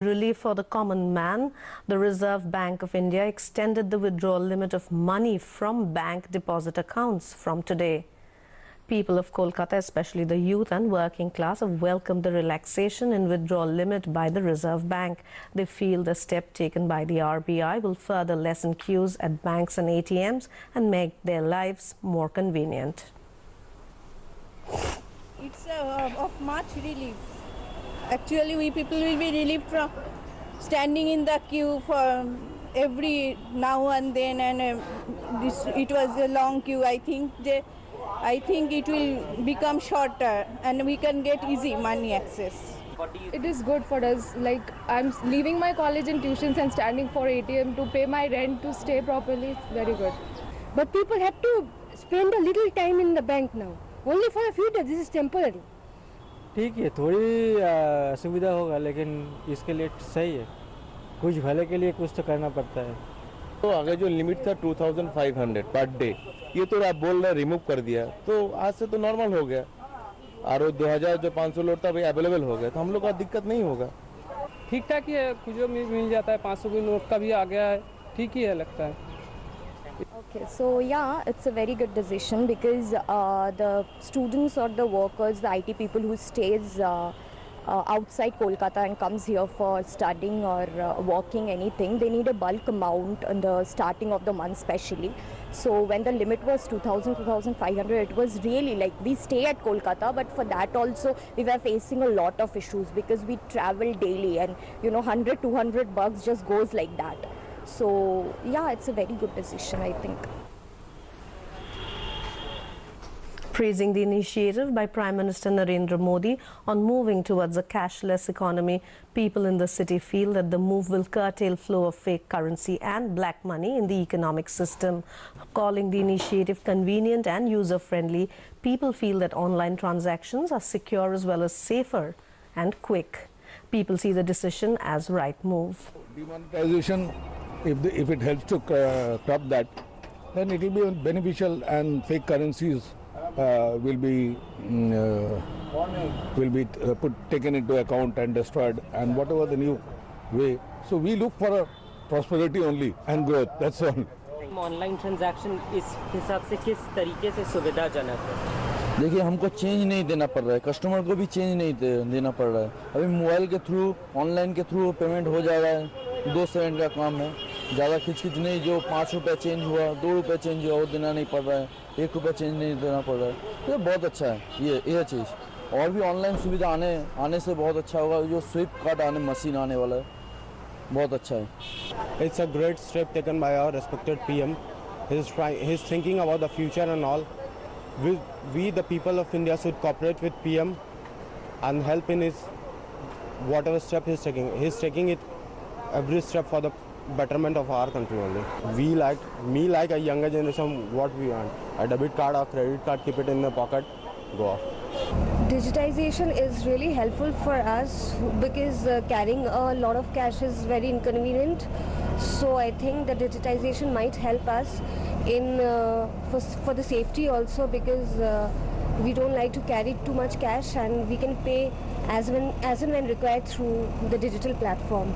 Relief for the common man, the Reserve Bank of India extended the withdrawal limit of money from bank deposit accounts from today. People of Kolkata, especially the youth and working class, have welcomed the relaxation in withdrawal limit by the Reserve Bank. They feel the step taken by the RBI will further lessen queues at banks and ATMs and make their lives more convenient. It's of much relief. Actually, we people will be relieved from standing in the queue for every now and then, and it was a long queue. I think it will become shorter, and we can get easy money access. It is good for us. Like, I'm leaving my college and tuitions and standing for ATM to pay my rent to stay properly. It's very good. But people have to spend a little time in the bank now. Only for a few days. This is temporary. ठीक है, थोड़ी असुविधा होगा, लेकिन इसके लिए सही है. कुछ भले के लिए कुछ तो करना पड़ता है. तो आगे जो लिमिट था 2500 पर डे, ये तो आप बोल रहे रिमूव कर दिया, तो आज से तो नॉर्मल हो गया. और 2000 जो 500 नोट था भाई अवेलेबल हो गया, तो हम लोग का दिक्कत नहीं होगा. ठीक ठाक ही है, कुछ मिल जाता है. 500 की नोट का भी आ गया है, ठीक ही है लगता है. Okay, so yeah, it's a very good decision because the students or the workers, the IT people who stays outside Kolkata and comes here for studying or working anything, they need a bulk amount in the starting of the month especially. So when the limit was 2,000, 2,500, it was really like we stay at Kolkata, but for that also we were facing a lot of issues because we travel daily and 100, 200 bucks just goes like that. So yeah, it's a very good decision, I think. Praising the initiative by Prime Minister Narendra Modi on moving towards a cashless economy, people in the city feel that the move will curtail flow of fake currency and black money in the economic system. Calling the initiative convenient and user-friendly, people feel that online transactions are secure as well as safer and quick. People see the decision as right move. Demonetization, if it helps to curb that, then it will be beneficial, and fake currencies will be taken into account and destroyed, and whatever the new way. So we look for a prosperity only and growth. That's all. Online transaction इस हिसाब से किस तरीके से सुविधाजनक है? देखिए, हमको चेंज नहीं देना पड़ रहा है, कस्टमर को भी चेंज नहीं देना पड़ रहा है. अभी मोबाइल के थ्रू, ऑनलाइन के थ्रू पेमेंट हो जा रहा है. 2 सेकंड का काम है, ज़्यादा खिचखिच नहीं. जो 5 रुपये चेंज हुआ, 2 रुपये चेंज हुआ, वो देना नहीं पड़ रहा है. 1 रुपये चेंज नहीं देना पड़ रहा है. तो बहुत अच्छा है ये चीज़. और भी ऑनलाइन सुविधा आने से बहुत अच्छा होगा. जो स्विफ्ट कार्ड आने मशीन आने वाला है, बहुत अच्छा है. It's a great step taken by our respected PM. He's thinking about the future and all. We the people of India should cooperate with PM and help in his whatever step he's taking. He's taking it every step for the betterment of our country only. Me like a younger generation, what we want. A debit card or credit card, keep it in the pocket, go off. Digitization is really helpful for us because carrying a lot of cash is very inconvenient. So I think that digitization might help us in for the safety also, because we don't like to carry too much cash, and we can pay as and when required through the digital platform.